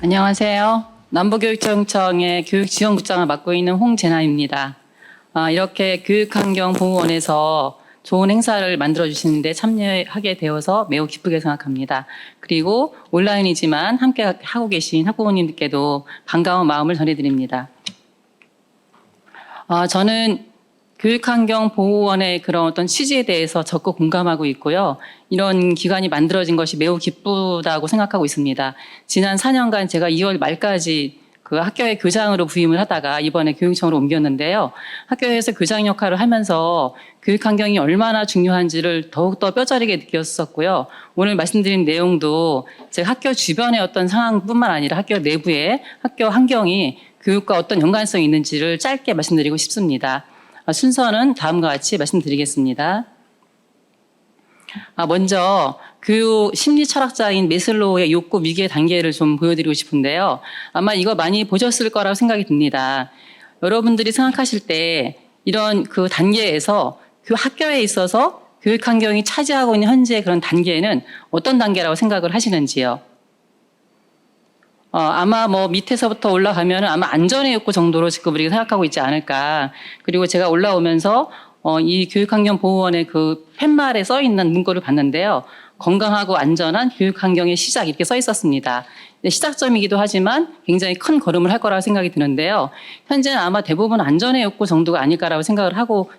안녕하세요. 남부교육청의 교육지원국장을 맡고 있는 홍재나입니다. 이렇게 교육환경보호원에서 좋은 행사를 만들어 주시는데 참여하게 되어서 매우 기쁘게 생각합니다. 그리고 온라인이지만 함께 하고 계신 학부모님들께도 반가운 마음을 전해드립니다. 저는 교육환경보호원의 그런 어떤 취지에 대해서 적극 공감하고 있고요. 이런 기관이 만들어진 것이 매우 기쁘다고 생각하고 있습니다. 지난 4년간 제가 2월 말까지 그 학교의 교장으로 부임을 하다가 이번에 교육청으로 옮겼는데요. 학교에서 교장 역할을 하면서 교육환경이 얼마나 중요한지를 더욱더 뼈저리게 느꼈었고요. 오늘 말씀드린 내용도 제가 학교 주변의 어떤 상황뿐만 아니라 학교 내부의 학교 환경이 교육과 어떤 연관성이 있는지를 짧게 말씀드리고 싶습니다. 순서는 다음과 같이 말씀드리겠습니다. 먼저 교육 심리 철학자인 메슬로우의 욕구 위계 단계를 좀 보여드리고 싶은데요. 아마 이거 많이 보셨을 거라고 생각이 듭니다. 여러분들이 생각하실 때 이런 그 단계에서 그 학교에 있어서 교육 환경이 차지하고 있는 현재의 그런 단계는 어떤 단계라고 생각을 하시는지요? 아마 밑에서부터 올라가면 아마 안전의 욕구 정도로 지금 우리가 생각하고 있지 않을까. 그리고 제가 올라오면서 이 교육환경보호원의 그 팻말에 써 있는 문구를 봤는데요. 건강하고 안전한 교육환경의 시작 이렇게 써 있었습니다. 시작점이기도 하지만 굉장히 큰 걸음을 할 거라고 생각이 드는데요. 현재는 아마 대부분 안전의 욕구 정도가 아닐까라고 생각을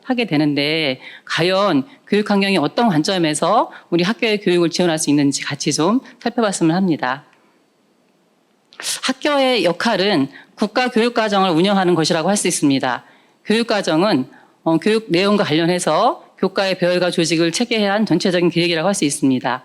하게 되는데 과연 교육환경이 어떤 관점에서 우리 학교의 교육을 지원할 수 있는지 같이 좀 살펴봤으면 합니다. 학교의 역할은 국가교육과정을 운영하는 것이라고 할 수 있습니다. 교육과정은 교육 내용과 관련해서 교과의 배열과 조직을 체계한 전체적인 계획이라고 할 수 있습니다.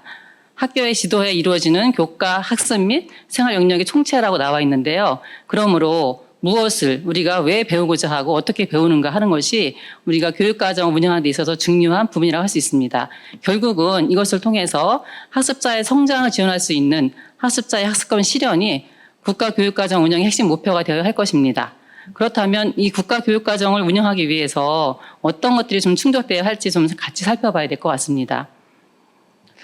학교의 지도에 이루어지는 교과, 학습 및 생활 영역의 총체라고 나와 있는데요. 그러므로 무엇을 우리가 왜 배우고자 하고 어떻게 배우는가 하는 것이 우리가 교육과정을 운영하는 데 있어서 중요한 부분이라고 할 수 있습니다. 결국은 이것을 통해서 학습자의 성장을 지원할 수 있는 학습자의 학습권 실현이 국가교육과정 운영의 핵심 목표가 되어야 할 것입니다. 그렇다면 이 국가교육과정을 운영하기 위해서 어떤 것들이 좀 충족되어야 할지 좀 같이 살펴봐야 될 것 같습니다.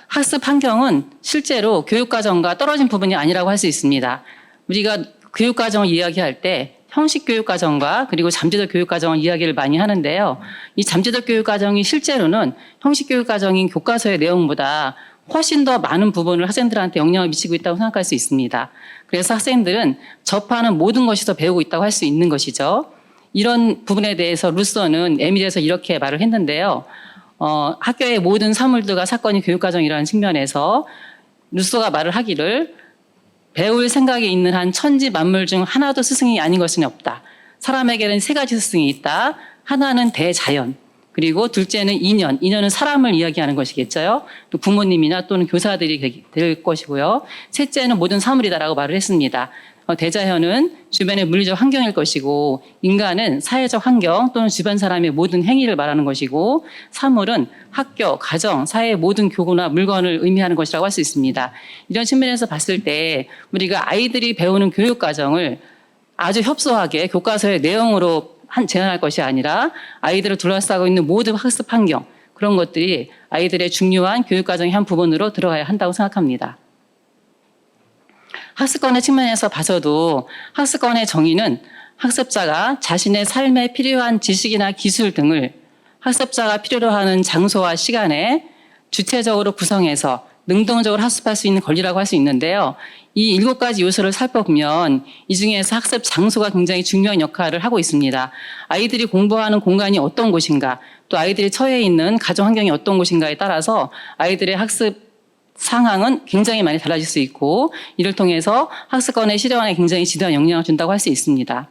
학습 환경은 실제로 교육과정과 떨어진 부분이 아니라고 할 수 있습니다. 우리가 교육과정을 이야기할 때 형식 교육과정과 그리고 잠재적 교육과정을 이야기를 많이 하는데요. 이 잠재적 교육과정이 실제로는 형식 교육과정인 교과서의 내용보다 훨씬 더 많은 부분을 학생들한테 영향을 미치고 있다고 생각할 수 있습니다. 그래서 학생들은 접하는 모든 것에서 배우고 있다고 할 수 있는 것이죠. 이런 부분에 대해서 루소는 에밀에서 이렇게 말을 했는데요. 학교의 모든 사물들과 사건이 교육과정이라는 측면에서 루소가 말을 하기를 배울 생각이 있는 한 천지 만물 중 하나도 스승이 아닌 것은 없다. 사람에게는 세 가지 스승이 있다. 하나는 대자연. 그리고 둘째는 인연. 인연은 사람을 이야기하는 것이겠죠. 또 부모님이나 또는 교사들이 될 것이고요. 셋째는 모든 사물이다라고 말을 했습니다. 대자연은 주변의 물리적 환경일 것이고 인간은 사회적 환경 또는 주변 사람의 모든 행위를 말하는 것이고 사물은 학교, 가정, 사회의 모든 교구나 물건을 의미하는 것이라고 할 수 있습니다. 이런 측면에서 봤을 때 우리가 아이들이 배우는 교육 과정을 아주 협소하게 교과서의 내용으로 제한할 것이 아니라 아이들을 둘러싸고 있는 모든 학습 환경 그런 것들이 아이들의 중요한 교육과정의 한 부분으로 들어가야 한다고 생각합니다. 학습권의 측면에서 봐서도 학습권의 정의는 학습자가 자신의 삶에 필요한 지식이나 기술 등을 학습자가 필요로 하는 장소와 시간에 주체적으로 구성해서 능동적으로 학습할 수 있는 권리라고 할 수 있는데요. 이 7가지 요소를 살펴보면 이 중에서 학습 장소가 굉장히 중요한 역할을 하고 있습니다. 아이들이 공부하는 공간이 어떤 곳인가, 또 아이들이 처해 있는 가정 환경이 어떤 곳인가에 따라서 아이들의 학습 상황은 굉장히 많이 달라질 수 있고 이를 통해서 학습권의 실현에 굉장히 지대한 영향을 준다고 할 수 있습니다.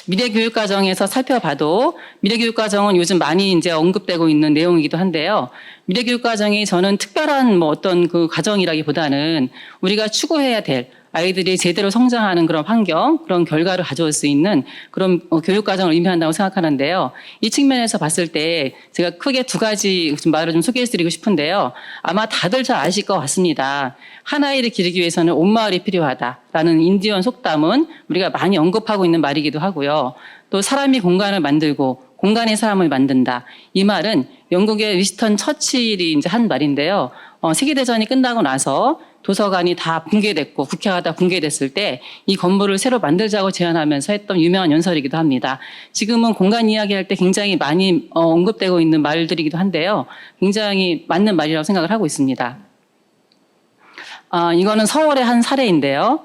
미래교육과정에서 살펴봐도 미래교육과정은 요즘 많이 이제 언급되고 있는 내용이기도 한데요. 미래교육과정이 저는 특별한 어떤 그 과정이라기보다는 우리가 추구해야 될 아이들이 제대로 성장하는 그런 환경, 그런 결과를 가져올 수 있는 그런 교육과정을 의미한다고 생각하는데요. 이 측면에서 봤을 때 제가 크게 2가지 말을 좀 소개해드리고 싶은데요. 아마 다들 잘 아실 것 같습니다. 한 아이를 기르기 위해서는 온 마을이 필요하다라는 인디언 속담은 우리가 많이 언급하고 있는 말이기도 하고요. 또 사람이 공간을 만들고 공간이 사람을 만든다. 이 말은 영국의 위스턴 처칠이 이제 한 말인데요. 세계대전이 끝나고 나서 도서관이 다 붕괴됐고 국회가 다 붕괴됐을 때 이 건물을 새로 만들자고 제안하면서 했던 유명한 연설이기도 합니다. 지금은 공간 이야기할 때 굉장히 많이 언급되고 있는 말들이기도 한데요. 굉장히 맞는 말이라고 생각을 하고 있습니다. 이거는 서울의 한 사례인데요.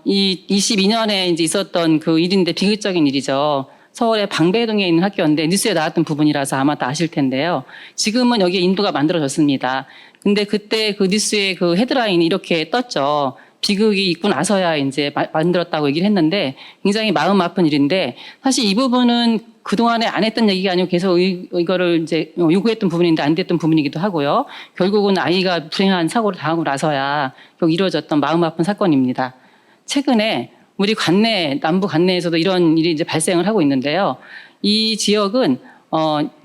이 22년에 이제 있었던 그 일인데 비극적인 일이죠. 서울의 방배동에 있는 학교인데 뉴스에 나왔던 부분이라서 아마 다 아실 텐데요. 지금은 여기에 인도가 만들어졌습니다. 근데 그때 그 뉴스의 그 헤드라인이 이렇게 떴죠. 비극이 있고 나서야 이제 만들었다고 얘기를 했는데 굉장히 마음 아픈 일인데 사실 이 부분은 그동안에 안 했던 얘기가 아니고 계속 이거를 이제 요구했던 부분인데 안 됐던 부분이기도 하고요. 결국은 아이가 불행한 사고를 당하고 나서야 결국 이루어졌던 마음 아픈 사건입니다. 최근에 우리 관내, 남부 관내에서도 이런 일이 이제 발생을 하고 있는데요. 이 지역은,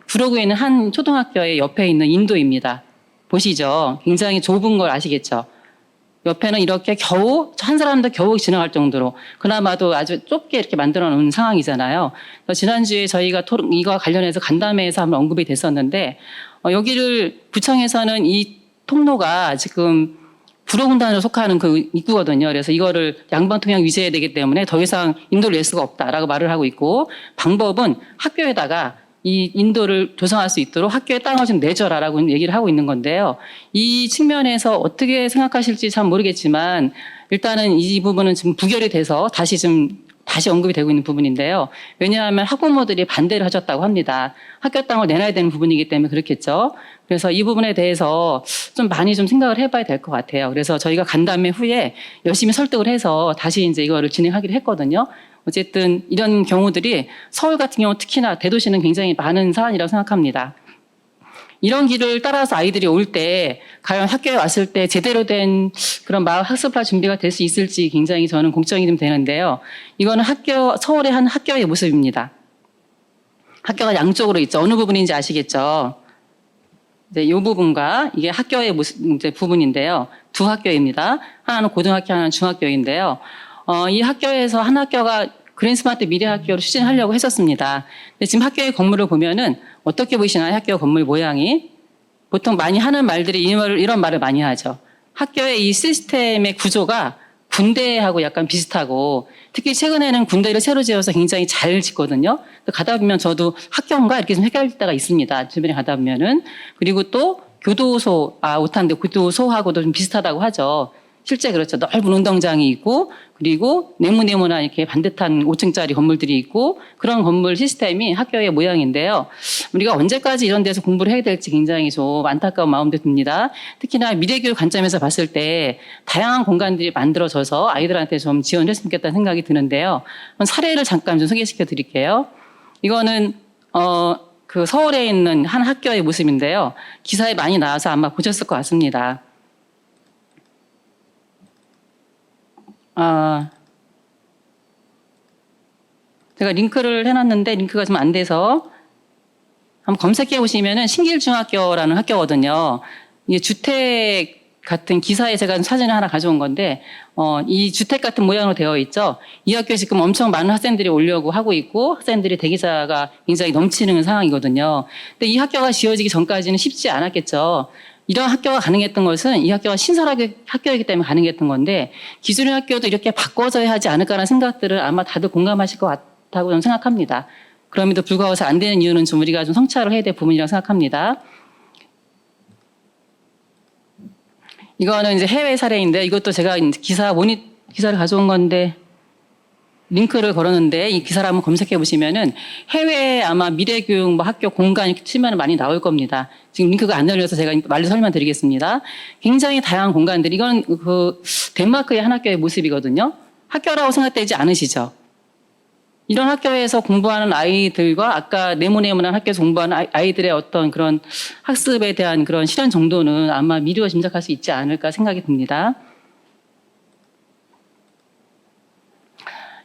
구로구에 있는 한 초등학교의 옆에 있는 인도입니다. 보시죠. 굉장히 좁은 걸 아시겠죠. 옆에는 이렇게 겨우, 한 사람도 겨우 지나갈 정도로, 그나마도 아주 좁게 이렇게 만들어 놓은 상황이잖아요. 지난주에 저희가 이거와 관련해서 간담회에서 한번 언급이 됐었는데, 여기를 구청에서는 이 통로가 지금 불호군단으로 속하는 그 입구거든요. 그래서 이거를 양방통행 유지해야 되기 때문에 더 이상 인도를 낼 수가 없다라고 말을 하고 있고 방법은 학교에다가 이 인도를 조성할 수 있도록 학교에 땅을 좀 내줘라라고 얘기를 하고 있는 건데요. 이 측면에서 어떻게 생각하실지 참 모르겠지만 일단은 이 부분은 지금 부결이 돼서 다시 언급이 되고 있는 부분인데요. 왜냐하면 학부모들이 반대를 하셨다고 합니다. 학교 땅을 내놔야 되는 부분이기 때문에 그렇겠죠. 그래서 이 부분에 대해서 좀 많이 좀 생각을 해봐야 될 것 같아요. 그래서 저희가 간담회 후에 열심히 설득을 해서 다시 이제 이거를 진행하기로 했거든요. 어쨌든 이런 경우들이 서울 같은 경우 특히나 대도시는 굉장히 많은 사안이라고 생각합니다. 이런 길을 따라서 아이들이 올 때 과연 학교에 왔을 때 제대로 된 그런 마을 학습화 준비가 될 수 있을지 굉장히 저는 걱정이 좀 되는데요. 이거는 서울의 한 학교의 모습입니다. 학교가 양쪽으로 있죠. 어느 부분인지 아시겠죠? 이제 이 부분과 이게 학교의 모습, 이제 부분인데요. 두 학교입니다. 하나는 고등학교, 하나는 중학교인데요. 이 학교에서 한 학교가 그린스마트 미래학교로 추진하려고 했었습니다. 근데 지금 학교의 건물을 보면은 어떻게 보이시나요? 학교 건물 모양이. 보통 많이 하는 말들이 이런 말을 많이 하죠. 학교의 이 시스템의 구조가 군대하고 약간 비슷하고 특히 최근에는 군대를 새로 지어서 굉장히 잘 짓거든요. 가다 보면 저도 학교인가 이렇게 좀 헷갈릴 때가 있습니다. 주변에 가다 보면은. 그리고 또 교도소, 오탄데 교도소하고도 좀 비슷하다고 하죠. 실제 그렇죠. 넓은 운동장이 있고 그리고 네모네모난 이렇게 반듯한 5층짜리 건물들이 있고 그런 건물 시스템이 학교의 모양인데요. 우리가 언제까지 이런 데서 공부를 해야 될지 굉장히 좀 안타까운 마음도 듭니다. 특히나 미래교육 관점에서 봤을 때 다양한 공간들이 만들어져서 아이들한테 좀 지원을 했으면 좋겠다는 생각이 드는데요. 사례를 잠깐 좀 소개시켜 드릴게요. 이거는 그 서울에 있는 한 학교의 모습인데요. 기사에 많이 나와서 아마 보셨을 것 같습니다. 제가 링크를 해놨는데 링크가 좀 안 돼서 한번 검색해 보시면은 신길중학교라는 학교거든요. 이게 주택 같은 기사에 제가 사진을 하나 가져온 건데 이 주택 같은 모양으로 되어 있죠. 이 학교에 지금 엄청 많은 학생들이 오려고 하고 있고 학생들이 대기자가 굉장히 넘치는 상황이거든요. 근데 이 학교가 지어지기 전까지는 쉽지 않았겠죠. 이런 학교가 가능했던 것은 이 학교가 학교이기 때문에 가능했던 건데 기존의 학교도 이렇게 바꿔져야 하지 않을까라는 생각들을 아마 다들 공감하실 것 같다고 저는 생각합니다. 그럼에도 불구하고 잘 안 되는 이유는 좀 우리가 좀 성찰을 해야 될 부분이라고 생각합니다. 이거는 이제 해외 사례인데 이것도 제가 기사를 가져온 건데 링크를 걸었는데 이 기사를 한번 검색해 보시면은 해외 아마 미래교육 뭐 학교 공간 이렇게 치면 많이 나올 겁니다. 지금 링크가 안 열려서 제가 말로 설명드리겠습니다. 굉장히 다양한 공간들. 이건 그 덴마크의 한 학교의 모습이거든요. 학교라고 생각되지 않으시죠? 이런 학교에서 공부하는 아이들과 아까 네모네모난 학교에서 공부하는 아이들의 어떤 그런 학습에 대한 그런 실현 정도는 아마 미루어 짐작할 수 있지 않을까 생각이 듭니다.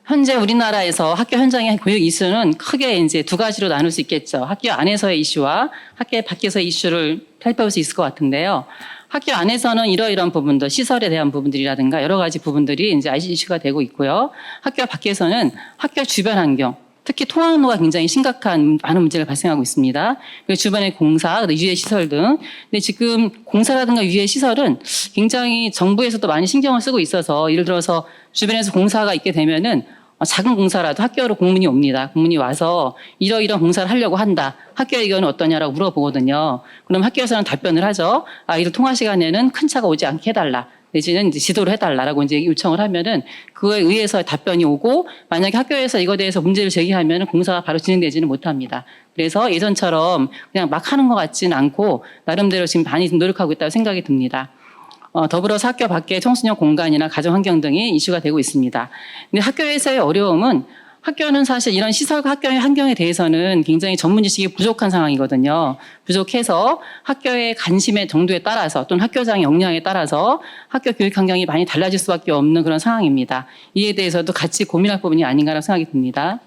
현재 우리나라에서 학교 현장의 교육 이슈는 크게 이제 두 가지로 나눌 수 있겠죠. 학교 안에서의 이슈와 학교 밖에서의 이슈를 살펴볼 수 있을 것 같은데요. 학교 안에서는 이러이러한 부분들, 시설에 대한 부분들이라든가 여러 가지 부분들이 이제 이슈가 되고 있고요. 학교 밖에서는 학교 주변 환경, 특히 통학로가 굉장히 심각한 많은 문제가 발생하고 있습니다. 그리고 주변의 공사, 유해 시설 등. 근데 지금 공사라든가 유해 시설은 굉장히 정부에서도 많이 신경을 쓰고 있어서 예를 들어서 주변에서 공사가 있게 되면은 작은 공사라도 학교로 공문이 옵니다. 공문이 와서 이러이러한 공사를 하려고 한다. 학교 의견은 어떠냐라고 물어보거든요. 그럼 학교에서는 답변을 하죠. 아이들 통화 시간에는 큰 차가 오지 않게 해달라. 내지는 이제 지도를 해달라라고 이제 요청을 하면은 그거에 의해서 답변이 오고 만약에 학교에서 이거에 대해서 문제를 제기하면은 공사가 바로 진행되지는 못합니다. 그래서 예전처럼 그냥 막 하는 것 같지는 않고 나름대로 지금 많이 노력하고 있다고 생각이 듭니다. 더불어서 학교 밖에 청소년 공간이나 가정환경 등이 이슈가 되고 있습니다. 근데 학교에서의 어려움은 학교는 사실 이런 시설과 학교의 환경에 대해서는 굉장히 전문 지식이 부족한 상황이거든요. 부족해서 학교의 관심의 정도에 따라서 또는 학교장의 역량에 따라서 학교 교육 환경이 많이 달라질 수밖에 없는 그런 상황입니다. 이에 대해서도 같이 고민할 부분이 아닌가라는 생각이 듭니다.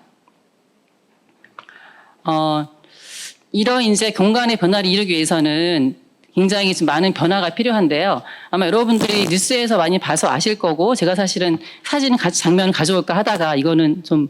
이런 이제 공간의 변화를 이루기 위해서는 굉장히 좀 많은 변화가 필요한데요. 아마 여러분들이 뉴스에서 많이 봐서 아실 거고 제가 사실은 사진 같이 장면을 가져올까 하다가 이거는 좀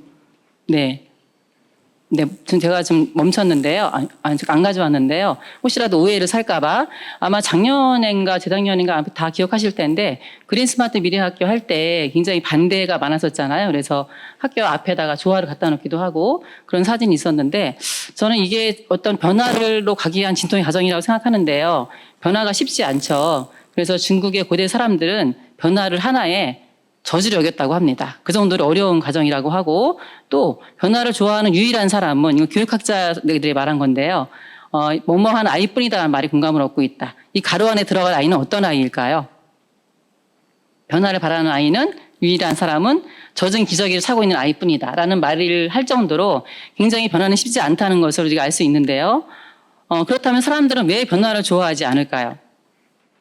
제가 좀 멈췄는데요. 안 가져왔는데요. 혹시라도 오해를 살까봐 아마 작년인가 재작년인가 다 기억하실 텐데 그린 스마트 미래학교 할 때 굉장히 반대가 많았었잖아요. 그래서 학교 앞에다가 조화를 갖다 놓기도 하고 그런 사진이 있었는데 저는 이게 어떤 변화로 가기 위한 진통의 과정이라고 생각하는데요. 변화가 쉽지 않죠. 그래서 중국의 고대 사람들은 변화를 하나의 저주를 여겼다고 합니다. 그 정도로 어려운 과정이라고 하고 또 변화를 좋아하는 유일한 사람은 이거 교육학자들이 말한 건데요. 뭐뭐한 아이뿐이다라는 말이 공감을 얻고 있다. 이 가로 안에 들어갈 아이는 어떤 아이일까요? 변화를 바라는 아이는 유일한 사람은 젖은 기저귀를 차고 있는 아이뿐이다라는 말을 할 정도로 굉장히 변화는 쉽지 않다는 것을 우리가 알 수 있는데요. 그렇다면 사람들은 왜 변화를 좋아하지 않을까요?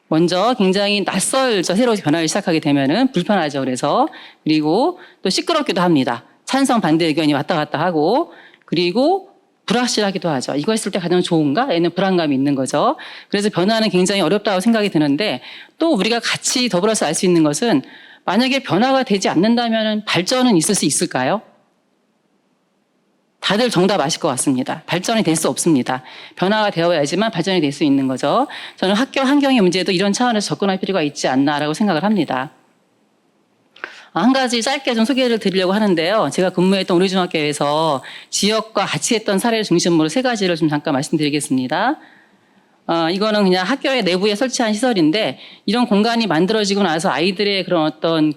먼저 굉장히 낯설죠. 새로 변화를 시작하게 되면은 불편하죠. 그리고 또 시끄럽기도 합니다. 찬성 반대 의견이 왔다 갔다 하고 그리고 불확실하기도 하죠. 이거 했을 때 가장 좋은가? 에는 불안감이 있는 거죠. 그래서 변화는 굉장히 어렵다고 생각이 드는데 또 우리가 같이 더불어서 알 수 있는 것은 만약에 변화가 되지 않는다면 발전은 있을 수 있을까요? 다들 정답 아실 것 같습니다. 발전이 될 수 없습니다. 변화가 되어야지만 발전이 될 수 있는 거죠. 저는 학교 환경의 문제도 이런 차원에서 접근할 필요가 있지 않나라고 생각을 합니다. 한 가지 짧게 좀 소개를 드리려고 하는데요. 제가 근무했던 우리 중학교에서 지역과 같이 했던 사례를 중심으로 세 가지를 좀 잠깐 말씀드리겠습니다. 이거는 그냥 학교의 내부에 설치한 시설인데 이런 공간이 만들어지고 나서 아이들의 그런 어떤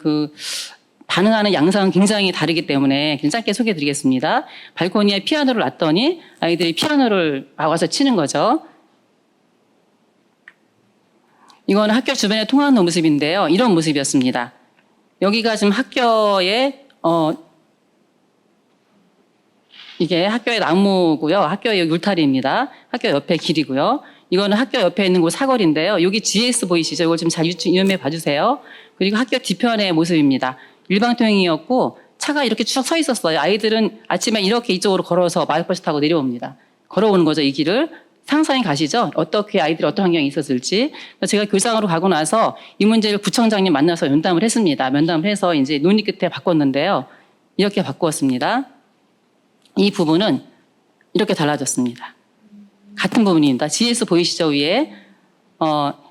반응하는 양상은 굉장히 다르기 때문에 그냥 짧게 소개해 드리겠습니다. 발코니에 피아노를 놨더니 아이들이 피아노를 와서 치는 거죠. 이거는 학교 주변의 통학로 모습인데요. 이런 모습이었습니다. 여기가 지금 학교의 이게 학교의 나무고요. 학교의 울타리입니다. 학교 옆에 길이고요. 이거는 학교 옆에 있는 곳 사거리인데요. 여기 GS 보이시죠? 이걸 좀 잘 유념해 봐주세요. 그리고 학교 뒤편의 모습입니다. 일방통행이었고 차가 이렇게 쭉 서 있었어요. 아이들은 아침에 이렇게 이쪽으로 걸어서 마을버스 타고 내려옵니다. 걸어오는 거죠, 이 길을. 상상이 가시죠? 어떻게 아이들이 어떤 환경이 있었을지. 제가 교장으로 가고 나서 이 문제를 구청장님 만나서 면담을 했습니다. 면담을 해서 이제 논의 끝에 바꿨는데요. 이렇게 바꾸었습니다. 이 부분은 이렇게 달라졌습니다. 같은 부분입니다. GS 보이시죠, 위에?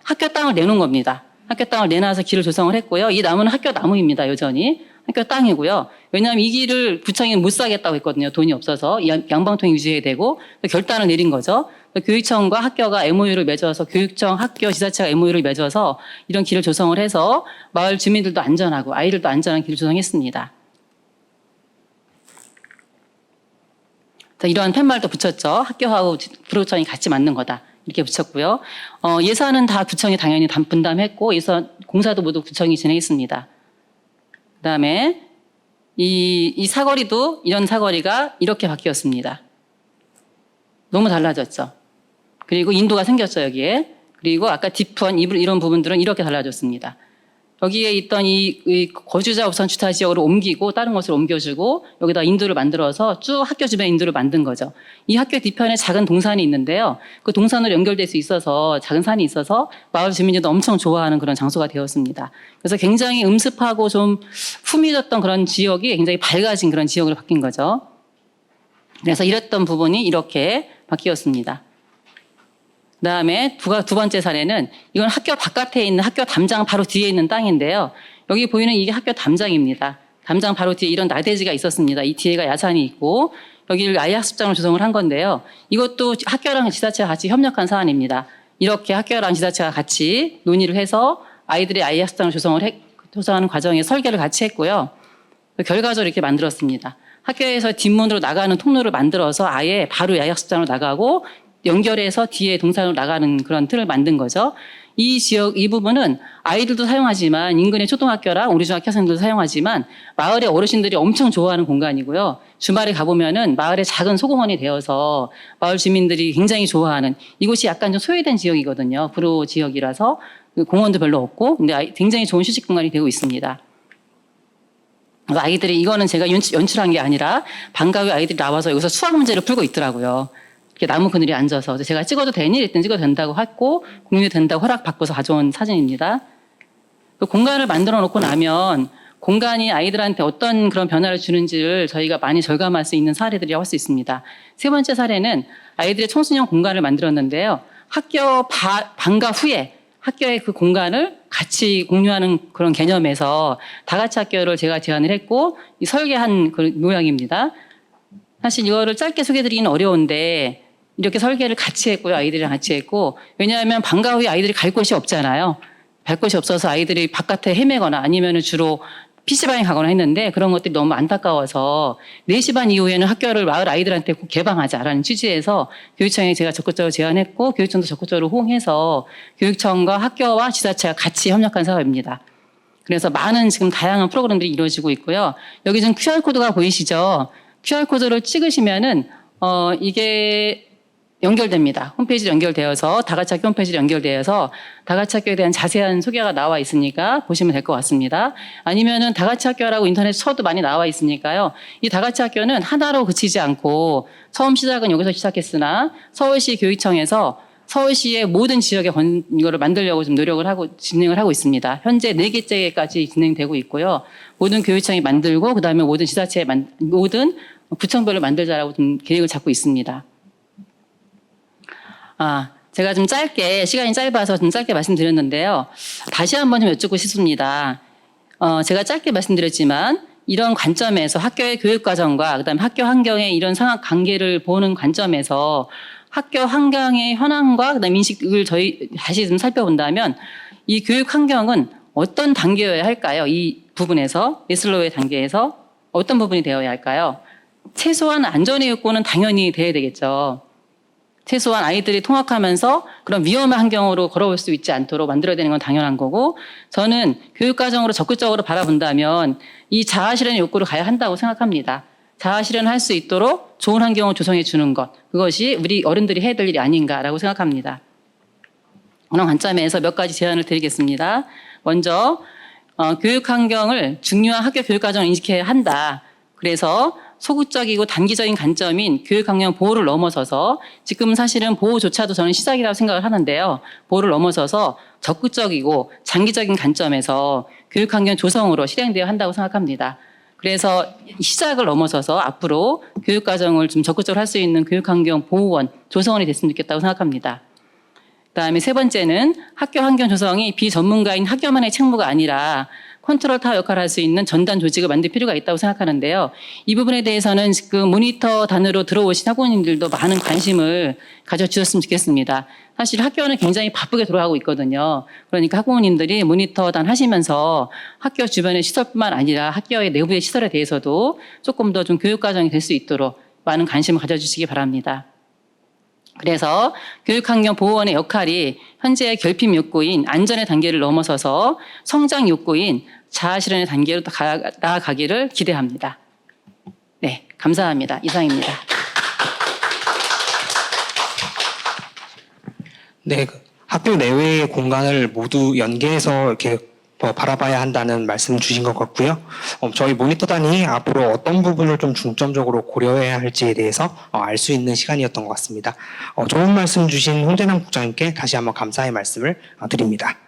학교 땅을 내놓은 겁니다. 학교 땅을 내놔서 길을 조성을 했고요. 이 나무는 학교 나무입니다. 여전히. 학교 땅이고요. 왜냐하면 이 길을 구청이 못 사겠다고 했거든요. 돈이 없어서. 양방통행 유지해야 되고 결단을 내린 거죠. 교육청과 학교가 MOU를 맺어서 교육청, 학교, 지자체가 MOU를 맺어서 이런 길을 조성을 해서 마을 주민들도 안전하고 아이들도 안전한 길을 조성했습니다. 이러한 팻말도 붙였죠. 학교하고 구로청이 같이 만든 거다. 이렇게 붙였고요. 예산은 다 구청이 당연히 분담했고 예산 공사도 모두 구청이 진행했습니다. 그다음에 이 사거리도 이런 사거리가 이렇게 바뀌었습니다. 너무 달라졌죠. 그리고 인도가 생겼죠, 여기에. 그리고 아까 뒤편 이런 부분들은 이렇게 달라졌습니다. 여기에 있던 이 거주자 우선 주차 지역으로 옮기고 다른 곳으로 옮겨주고 여기다 인도를 만들어서 쭉 학교 주변에 인도를 만든 거죠. 이 학교 뒤편에 작은 동산이 있는데요. 그 동산으로 연결될 수 있어서 작은 산이 있어서 마을 주민들도 엄청 좋아하는 그런 장소가 되었습니다. 그래서 굉장히 음습하고 좀 후미졌던 그런 지역이 굉장히 밝아진 그런 지역으로 바뀐 거죠. 그래서 이랬던 부분이 이렇게 바뀌었습니다. 그다음에 두 번째 사례는 이건 학교 바깥에 있는 학교 담장 바로 뒤에 있는 땅인데요. 여기 보이는 이게 학교 담장입니다. 담장 바로 뒤에 이런 나대지가 있었습니다. 이 뒤에가 야산이 있고 여기를 아이 학습장으로 조성을 한 건데요. 이것도 학교랑 지자체가 같이 협력한 사안입니다. 이렇게 학교랑 지자체가 같이 논의를 해서 아이들의 아이 학습장을 조성하는 과정에 설계를 같이 했고요. 결과적으로 이렇게 만들었습니다. 학교에서 뒷문으로 나가는 통로를 만들어서 아예 바로 아이 학습장으로 나가고 연결해서 뒤에 동산으로 나가는 그런 틀을 만든 거죠. 이 지역, 이 부분은 아이들도 사용하지만 인근의 초등학교랑 우리 중학교 학생들도 사용하지만 마을의 어르신들이 엄청 좋아하는 공간이고요. 주말에 가보면은 마을의 작은 소공원이 되어서 마을 주민들이 굉장히 좋아하는 이곳이 약간 좀 소외된 지역이거든요. 불호 지역이라서 공원도 별로 없고 근데 굉장히 좋은 휴식 공간이 되고 있습니다. 아이들이 이거는 제가 연출한 게 아니라 방과 후 아이들이 나와서 여기서 수학 문제를 풀고 있더라고요. 이렇게 나무 그늘에 앉아서 제가 찍어도 되니? 이랬더니 찍어도 된다고 했고 공유 된다고 허락받고서 가져온 사진입니다. 그 공간을 만들어 놓고 나면 공간이 아이들한테 어떤 그런 변화를 주는지를 저희가 많이 절감할 수 있는 사례들이라고 할 수 있습니다. 세 번째 사례는 아이들의 청소년 공간을 만들었는데요. 학교 방과 후에 학교의 그 공간을 같이 공유하는 그런 개념에서 다 같이 학교를 제가 제안을 했고 설계한 그 모양입니다. 사실 이거를 짧게 소개드리기는 어려운데 이렇게 설계를 같이 했고요. 아이들이랑 같이 했고 왜냐하면 방과 후에 아이들이 갈 곳이 없잖아요. 갈 곳이 없어서 아이들이 바깥에 헤매거나 아니면 주로 PC방에 가거나 했는데 그런 것들이 너무 안타까워서 4시 반 이후에는 학교를 마을 아이들한테 꼭 개방하자라는 취지에서 교육청에 제가 적극적으로 제안했고 교육청도 적극적으로 호응해서 교육청과 학교와 지자체가 같이 협력한 사업입니다. 그래서 많은 지금 다양한 프로그램들이 이루어지고 있고요. 여기 지금 QR코드가 보이시죠? QR코드를 찍으시면은 이게 연결됩니다. 홈페이지로 연결되어서 다같이학교 홈페이지로 연결되어서 다같이학교에 대한 자세한 소개가 나와 있으니까 보시면 될 것 같습니다. 아니면은 다같이학교라고 인터넷 쳐도 많이 나와 있으니까요. 이 다같이학교는 하나로 그치지 않고 처음 시작은 여기서 시작했으나 서울시 교육청에서 서울시의 모든 지역에 이거를 만들려고 좀 노력을 하고 진행을 하고 있습니다. 현재 4개째까지 진행되고 있고요. 모든 교육청이 만들고 그다음에 모든 지자체 모든 구청별로 만들자라고 좀 계획을 잡고 있습니다. 제가 좀 짧게, 시간이 짧아서 좀 짧게 말씀드렸는데요. 다시 한번 좀 여쭙고 싶습니다. 제가 짧게 말씀드렸지만, 이런 관점에서 학교의 교육과정과 그다음에 학교 환경의 이런 상황 관계를 보는 관점에서 학교 환경의 현황과 그다음에 인식을 저희 다시 좀 살펴본다면, 이 교육 환경은 어떤 단계여야 할까요? 이 부분에서, 예슬로의 단계에서 어떤 부분이 되어야 할까요? 최소한 안전의 요건은 당연히 돼야 되겠죠. 최소한 아이들이 통학하면서 그런 위험한 환경으로 걸어올 수 있지 않도록 만들어야 되는 건 당연한 거고 저는 교육과정으로 적극적으로 바라본다면 이 자아실현의 욕구를 가야 한다고 생각합니다. 자아실현을 할 수 있도록 좋은 환경을 조성해 주는 것 그것이 우리 어른들이 해야 될 일이 아닌가라고 생각합니다. 그런 관점에서 몇 가지 제안을 드리겠습니다. 먼저 교육 환경을 중요한 학교 교육과정을 인식해야 한다. 그래서 소극적이고 단기적인 관점인 교육환경 보호를 넘어서서 지금 사실은 보호조차도 저는 시작이라고 생각을 하는데요. 보호를 넘어서서 적극적이고 장기적인 관점에서 교육환경 조성으로 실행되어야 한다고 생각합니다. 그래서 시작을 넘어서서 앞으로 교육과정을 좀 적극적으로 할 수 있는 교육환경 보호원, 조성원이 됐으면 좋겠다고 생각합니다. 그다음에 세 번째는 학교 환경 조성이 비전문가인 학교만의 책무가 아니라 컨트롤 타워 역할을 할 수 있는 전담 조직을 만들 필요가 있다고 생각하는데요. 이 부분에 대해서는 지금 모니터 단으로 들어오신 학부모님들도 많은 관심을 가져주셨으면 좋겠습니다. 사실 학교는 굉장히 바쁘게 돌아가고 있거든요. 그러니까 학부모님들이 모니터 단 하시면서 학교 주변의 시설뿐만 아니라 학교의 내부의 시설에 대해서도 조금 더 좀 교육과정이 될 수 있도록 많은 관심을 가져주시기 바랍니다. 그래서 교육환경보호원의 역할이 현재의 결핍 욕구인 안전의 단계를 넘어서서 성장 욕구인 자아실현의 단계로 나아가기를 기대합니다. 네, 감사합니다. 이상입니다. 네, 학교 내외의 공간을 모두 연계해서 이렇게 바라봐야 한다는 말씀 주신 것 같고요. 저희 모니터단이 앞으로 어떤 부분을 좀 중점적으로 고려해야 할지에 대해서 알 수 있는 시간이었던 것 같습니다. 좋은 말씀 주신 홍재남 국장님께 다시 한번 감사의 말씀을 드립니다.